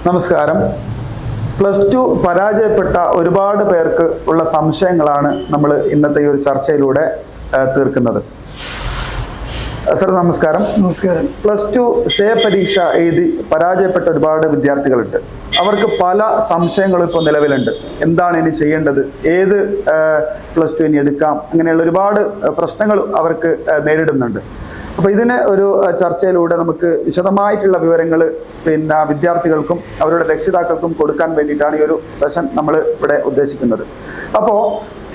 നമസ്കാരം. Plus two പരാജയപ്പെട്ട ഒരുപാട് പേർക്ക് ഉള്ള സംശയങ്ങളാണ് നമ്മൾ ഇന്നത്തെ ഈ ഒരു ചർച്ചയിലൂടെ തീർക്കുന്നത്. സർ നമസ്കാരം. നമസ്കാരം. പ്ലസ് ടു സേ പരീക്ഷ എഴുതി പരാജയപ്പെട്ട ഒരുപാട് വിദ്യാർത്ഥികളുണ്ട്. അവർക്ക് പല സംശയങ്ങളും ഇപ്പോൾ നിലവിലുണ്ട്. എന്താണ് ഇനി ചെയ്യേണ്ടത്, ഏത് പ്ലസ് ടു ഇനി എടുക്കാം, അങ്ങനെയുള്ള ഒരുപാട് പ്രശ്നങ്ങൾ അവർക്ക് നേരിടുന്നുണ്ട്. അപ്പോൾ ഇതിന് ഒരു ചർച്ചയിലൂടെ നമുക്ക് വിശദമായിട്ടുള്ള വിവരങ്ങൾ വിദ്യാർത്ഥികൾക്കും അവരുടെ രക്ഷിതാക്കൾക്കും കൊടുക്കാൻ വേണ്ടിയിട്ടാണ് ഈ ഒരു സെഷൻ നമ്മൾ ഇവിടെ ഉദ്ദേശിക്കുന്നത്. അപ്പോൾ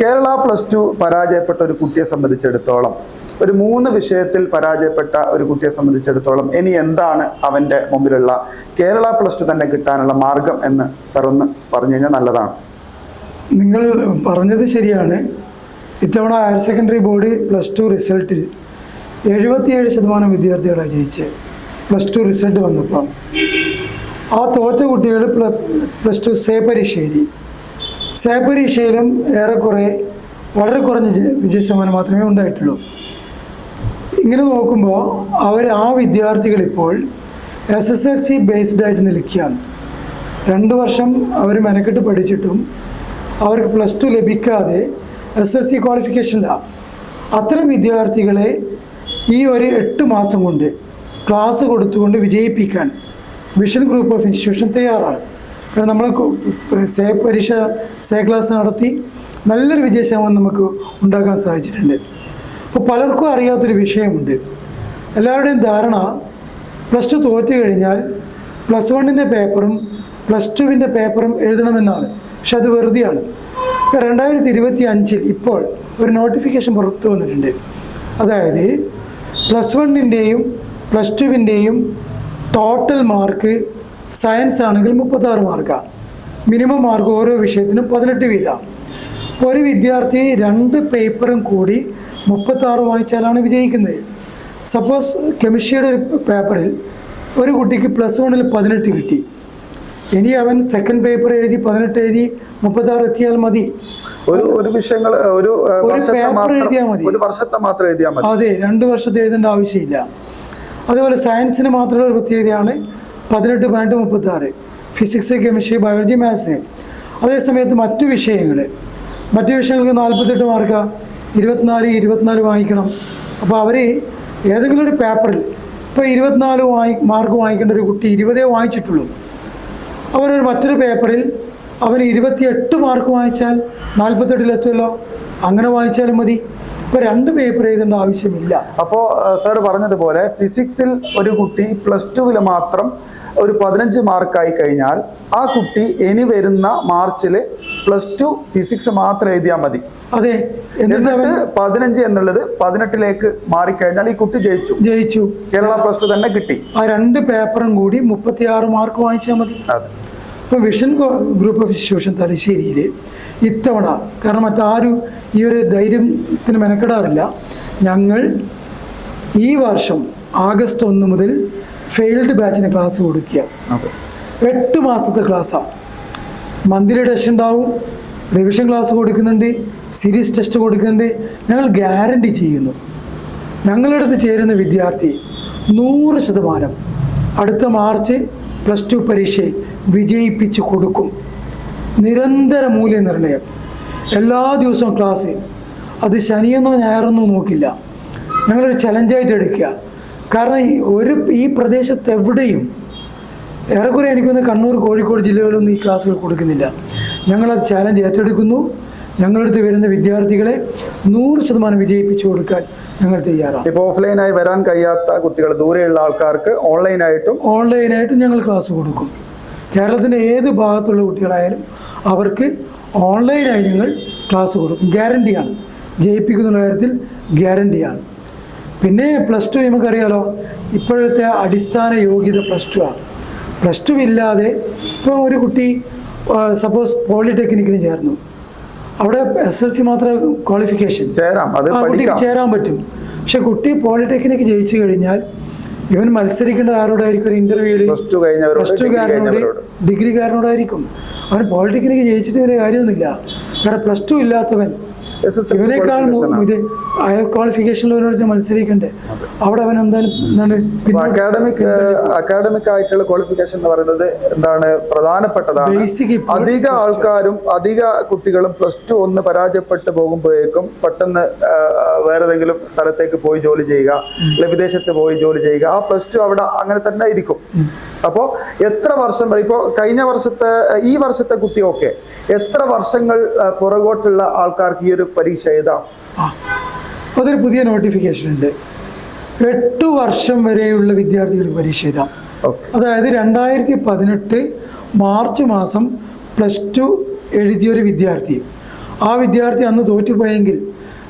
കേരള പ്ലസ് ടു പരാജയപ്പെട്ട ഒരു കുട്ടിയെ സംബന്ധിച്ചിടത്തോളം, ഒരു 3 വിഷയത്തിൽ പരാജയപ്പെട്ട ഒരു കുട്ടിയെ സംബന്ധിച്ചിടത്തോളം ഇനി എന്താണ് അവൻ്റെ മുമ്പിലുള്ള കേരള പ്ലസ് ടു തന്നെ കിട്ടാനുള്ള മാർഗം എന്ന് സർ ഒന്ന് പറഞ്ഞു കഴിഞ്ഞാൽ നല്ലതാണ്. നിങ്ങൾ പറഞ്ഞത് ശരിയാണ്. ഇത്തവണ higher secondary board plus two റിസൾട്ടിൽ 77% വിദ്യാർത്ഥികളാണ് ജയിച്ച്. പ്ലസ് ടു റിസൾട്ട് വന്നപ്പോൾ ആ തോറ്റ കുട്ടികൾ പ്ലസ് ടു സേ പരീക്ഷ എഴുതി. സേ പരീക്ഷയിലും വളരെ കുറഞ്ഞ വിജയശതമാനം മാത്രമേ ഉണ്ടായിട്ടുള്ളൂ. ഇങ്ങനെ നോക്കുമ്പോൾ ആ വിദ്യാർത്ഥികൾ ഇപ്പോൾ SSLC ബേസ്ഡ് ആയിട്ട് നിൽക്കുകയാണ്. 2 വർഷം അവർ മെനക്കെട്ട് പഠിച്ചിട്ടും അവർക്ക് പ്ലസ് ടു ലഭിക്കാതെ SSLC ക്വാളിഫിക്കേഷനിലാണ്. അത്തരം വിദ്യാർത്ഥികളെ ഈ ഒരു 8 മാസം കൊണ്ട് ക്ലാസ് കൊടുത്തുകൊണ്ട് വിജയിപ്പിക്കാൻ വിഷൻ ഗ്രൂപ്പ് ഓഫ് ഇൻസ്റ്റിറ്റ്യൂഷൻ തയ്യാറാണ്. കാരണം നമ്മൾ സേ ക്ലാസ് നടത്തി നല്ലൊരു വിജയശതമാനം നമുക്ക് ഉണ്ടാക്കാൻ സാധിച്ചിട്ടുണ്ട്. അപ്പോൾ പലർക്കും അറിയാത്തൊരു വിഷയമുണ്ട്. എല്ലാവരുടെയും ധാരണ പ്ലസ് ടു തോറ്റു കഴിഞ്ഞാൽ പ്ലസ് 1-ൻ്റെ പേപ്പറും പ്ലസ് 2-ൻ്റെ പേപ്പറും എഴുതണമെന്നാണ്. പക്ഷെ അത് വെറുതെയാണ്. 2025 ഇപ്പോൾ ഒരു നോട്ടിഫിക്കേഷൻ പുറത്തു വന്നിട്ടുണ്ട്. അതായത് പ്ലസ് 1-ൻ്റെയും പ്ലസ് 2-ൻ്റെയും ടോട്ടൽ മാർക്ക് സയൻസ് ആണെങ്കിൽ 36 മാർക്കാണ്. മിനിമം മാർക്ക് ഓരോ വിഷയത്തിനും 18 വീതമാണ്. അപ്പോൾ ഒരു വിദ്യാർത്ഥി 2 പേപ്പറും കൂടി 36 വാങ്ങിച്ചാലാണ് വിജയിക്കുന്നത്. സപ്പോസ് കെമിസ്ട്രിയുടെ ഒരു പേപ്പറിൽ ഒരു കുട്ടിക്ക് പ്ലസ് 1-ൽ 18 കിട്ടി. ഇനി അവൻ സെക്കൻഡ് പേപ്പർ എഴുതി 18 എഴുതി 36 എത്തിയാൽ മതി. ഒരു വിഷയങ്ങൾ ഒരു പേപ്പർ എഴുതിയാൽ മതി. ഒരു വർഷത്തെ മാത്രം എഴുതിയാൽ മതി. അതെ, 2 വർഷത്തെ എഴുതേണ്ട ആവശ്യമില്ല. അതുപോലെ സയൻസിന് മാത്രമുള്ള ഒരു പ്രത്യേകതയാണ് 18, 12, 36. Physics, chemistry, biology, maths. അതേസമയത്ത് മറ്റു വിഷയങ്ങൾക്ക് 48 മാർക്കാണ്. 24 വാങ്ങിക്കണം. അപ്പോൾ അവർ ഏതെങ്കിലും ഒരു പേപ്പറിൽ ഇപ്പോൾ 24 മാർക്ക് വാങ്ങിക്കേണ്ട ഒരു കുട്ടി 20 വാങ്ങിച്ചിട്ടുള്ളൂ. മറ്റൊരു പേപ്പറിൽ അവന് 28 മാർക്ക് വാങ്ങിച്ചാൽ 48-ലെത്തുമല്ലോ. അങ്ങനെ വാങ്ങിച്ചാലും മതി. ഇപ്പോൾ 2 പേപ്പർ എഴുതേണ്ട ആവശ്യമില്ല. അപ്പോൾ സാർ പറഞ്ഞതുപോലെ ഫിസിക്സിൽ ഒരു കുട്ടി പ്ലസ് 2-ൽ മാത്രം ഒരു 15 മാർക്കായി കഴിഞ്ഞാൽ ആ കുട്ടി ഇനി വരുന്ന മാർച്ചിൽ പ്ലസ് 2 ഫിസിക്സ് മാത്രം എഴുതിയാൽ മതി. അതെ. എന്നിട്ട് 15 എന്നുള്ളത് 18-ലേക്ക് മാറിക്കഴിഞ്ഞാൽ ഈ കുട്ടി ജയിച്ചു. കേരള പ്ലസ് ടു തന്നെ കിട്ടി. ആ 2 പേപ്പറും കൂടി 36 മാർക്ക് വാങ്ങിച്ചാൽ മതി. ഇപ്പോൾ വിഷൻ ഗ്രൂപ്പ് ഓഫ് ഇൻസ്റ്റിറ്റ്യൂഷൻ തലശ്ശേരിയിൽ ഇത്തവണ, കാരണം മറ്റാരും ഈ ഒരു ധൈര്യത്തിന് മെനക്കെടാറില്ല, ഞങ്ങൾ ഈ വർഷം ആഗസ്റ്റ് 1 മുതൽ ഫെയിൽഡ് ബാച്ചിന് ക്ലാസ് കൊടുക്കുക. 8 മാസത്തെ ക്ലാസ്സാണ്. മന്ത്ലി ടെസ്റ്റ് ഉണ്ടാവും, റിവിഷൻ ക്ലാസ് കൊടുക്കുന്നുണ്ട്, സീരീസ് ടെസ്റ്റ് കൊടുക്കുന്നുണ്ട്. ഞങ്ങൾ ഗ്യാരണ്ടി ചെയ്യുന്നു, ഞങ്ങളടുത്ത് ചേരുന്ന വിദ്യാർത്ഥി 100% അടുത്ത മാർച്ച് പ്ലസ് 2 പരീക്ഷയിൽ വിജയിപ്പിച്ച് കൊടുക്കും. നിരന്തര മൂല്യനിർണ്ണയം, എല്ലാ ദിവസവും ക്ലാസ്. അത് ശനിയെന്നോ ഞായറെന്നോ നോക്കില്ല, ഞങ്ങളൊരു ചലഞ്ചായിട്ട് എടുക്കുക. കാരണം ഈ പ്രദേശത്ത് എവിടെയും ഏറെക്കുറെ എനിക്കൊന്ന് കണ്ണൂർ, കോഴിക്കോട് ജില്ലകളിലൊന്നും ഈ ക്ലാസ്സുകൾ കൊടുക്കുന്നില്ല. ഞങ്ങളത് ചാലഞ്ച് ഏറ്റെടുക്കുന്നു. ഞങ്ങളടുത്ത് വരുന്ന വിദ്യാർത്ഥികളെ 100% വിജയിപ്പിച്ചു കൊടുക്കാൻ ഞങ്ങൾ തയ്യാറാണ്. ഇപ്പോൾ ഓഫ്ലൈനായി വരാൻ കഴിയാത്ത കുട്ടികൾ, ദൂരെയുള്ള ആൾക്കാർക്ക് ഓൺലൈനായിട്ടും ഞങ്ങൾ ക്ലാസ് കൊടുക്കും. കേരളത്തിൻ്റെ ഏത് ഭാഗത്തുള്ള കുട്ടികളായാലും അവർക്ക് ഓൺലൈനായി ഞങ്ങൾ ക്ലാസ് കൊടുക്കും. ഗ്യാരണ്ടിയാണ്, ജയിപ്പിക്കുന്ന കാര്യത്തിൽ ഗ്യാരണ്ടിയാണ്. പിന്നെ പ്ലസ് 2 നമുക്കറിയാലോ, ഇപ്പോഴത്തെ അടിസ്ഥാന യോഗ്യത പ്ലസ് 2 ആണ്. പ്ലസ് 2 ഇല്ലാതെ ഇപ്പോൾ ഒരു കുട്ടി സപ്പോസ് പോളിടെക്നിക്കിന് ചേർന്നു, അവിടെ SSLC മാത്രം ക്വാളിഫിക്കേഷൻ കുട്ടിക്ക് ചേരാൻ പറ്റും. പക്ഷെ കുട്ടി പോളിടെക്നിക്ക് ജയിച്ചു കഴിഞ്ഞാൽ ഇവൻ മത്സരിക്കേണ്ട ആരോടായിരിക്കും? ഒരു ഇന്റർവ്യൂവിൽ പ്ലസ് 2 ഡിഗ്രിക്കാരനോടായിരിക്കും. അവൻ പോളിടെക്നിക്ക് ജയിച്ചിട്ട് വലിയ കാര്യമൊന്നുമില്ല. കാരണം പ്ലസ് 2 ഇല്ലാത്തവൻ ഇവനേക്കാൾ ഇത് ഹയർ ക്വാളിഫിക്കേഷനിൽ മത്സരിക്കണ്ടേ, അവിടെ അവൻ എന്താണ് അക്കാഡമിക് ആയിട്ടുള്ള ക്വാളിഫിക്കേഷൻ എന്ന് പറയുന്നത് എന്താണ് പ്രധാനപ്പെട്ടതാണ്. അധിക ആൾക്കാരും അധിക കുട്ടികളും +2 ഒന്ന് പരാജയപ്പെട്ട് പോകുമ്പോഴേക്കും പെട്ടെന്ന് വേറെ ഏതെങ്കിലും സ്ഥലത്തേക്ക് പോയി ജോലി ചെയ്യുക, അല്ലെങ്കിൽ വിദേശത്ത് പോയി ജോലി ചെയ്യുക. ആ +2 അവിടെ അങ്ങനെ തന്നെ ഇരിക്കും. അപ്പോ എത്ര വർഷം വരെ, ഇപ്പോ കഴിഞ്ഞ വർഷത്തെ ഈ വർഷത്തെ കുട്ടിയൊക്കെ എത്ര വർഷങ്ങൾ പുറകോട്ടുള്ള ആൾക്കാർക്ക് ഈ ഒരു പരീക്ഷ എഴുതാം? അതൊരു പുതിയ നോട്ടിഫിക്കേഷൻ ഉണ്ട്. 8 വർഷം വരെയുള്ള വിദ്യാർത്ഥികൾക്ക് പരീക്ഷ എഴുതാം. അതായത് 2018 മാർച്ച് മാസം +2 എഴുതിയൊരു വിദ്യാർത്ഥി, ആ വിദ്യാർത്ഥി അന്ന് തോറ്റുപോയെങ്കിൽ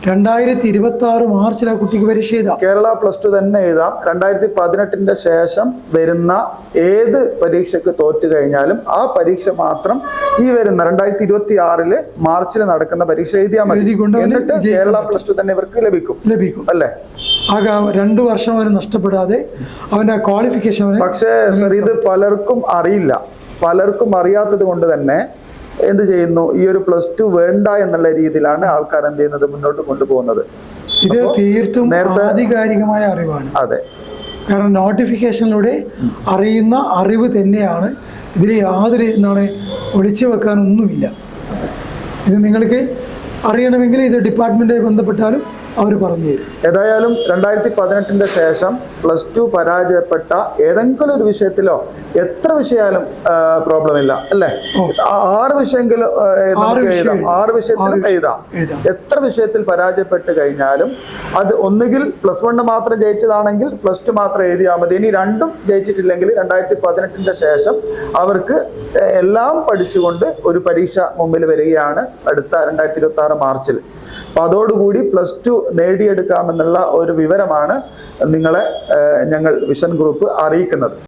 2026 മാർച്ചിൽ ആ കുട്ടിക്ക് പരീക്ഷ എഴുതാം. കേരള +2 തന്നെ എഴുതാം. 2018 ശേഷം വരുന്ന ഏത് പരീക്ഷയ്ക്ക് തോറ്റു കഴിഞ്ഞാലും ആ പരീക്ഷ മാത്രം ഈ വരുന്ന 2026 മാർച്ചിൽ നടക്കുന്ന പരീക്ഷ എഴുതിയാൽ മതി. എന്നിട്ട് കേരള +2 തന്നെ ഇവർക്ക് ലഭിക്കും അല്ലേ? ആകെ 2 വർഷം വരെ നഷ്ടപ്പെടാതെ അവന്റെ ക്വാളിഫിക്കേഷൻ. പക്ഷേ സർ, ഇത് പലർക്കും അറിയില്ല. പലർക്കും അറിയാത്തത് കൊണ്ട് തന്നെ എന്ത് ചെയ്യുന്നു, ഈ ഒരു +2 വേണ്ട എന്നുള്ള രീതിയിലാണ് ആൾക്കാർ എന്ത് ചെയ്യുന്നത്, മുന്നോട്ട് കൊണ്ടുപോകുന്നത്. ഇത് തീർത്തും ആധികാരികമായ അറിവാണ്. അതെ, കാരണം നോട്ടിഫിക്കേഷനിലൂടെ അറിയുന്ന അറിവ് തന്നെയാണ്. ഇതിൽ യാതൊരു ഒളിച്ചു വെക്കാനൊന്നുമില്ല. ഇത് നിങ്ങൾക്ക് അറിയണമെങ്കിൽ ഇത് ഡിപ്പാർട്ട്മെന്റുമായി ബന്ധപ്പെട്ടാലും അവർ പറഞ്ഞു തരും. ഏതായാലും 2018 ശേഷം +2 പരാജയപ്പെട്ട ഏതെങ്കിലും ഒരു വിഷയത്തിലോ, എത്ര വിഷയാലും പ്രോബ്ലം ഇല്ല അല്ലേ? 6 വിഷയമെങ്കിലും 6 വിഷയത്തിലും എഴുതാം. എത്ര വിഷയത്തിൽ പരാജയപ്പെട്ട് കഴിഞ്ഞാലും അത് ഒന്നുകിൽ +1 മാത്രം ജയിച്ചതാണെങ്കിൽ +2 മാത്രം എഴുതിയാൽ മതി. ഇനി രണ്ടും ജയിച്ചിട്ടില്ലെങ്കിൽ 2018 ശേഷം അവർക്ക് എല്ലാം പഠിച്ചുകൊണ്ട് ഒരു പരീക്ഷ മുമ്പിൽ വരികയാണ് അടുത്ത 2026 മാർച്ചിൽ. അപ്പൊ അതോടുകൂടി +2 നേടിയെടുക്കാമെന്നുള്ള ഒരു വിവരമാണ് നിങ്ങളെ ഞങ്ങൾ വിഷൻ ഗ്രൂപ്പ് അറിയിക്കുന്നത്.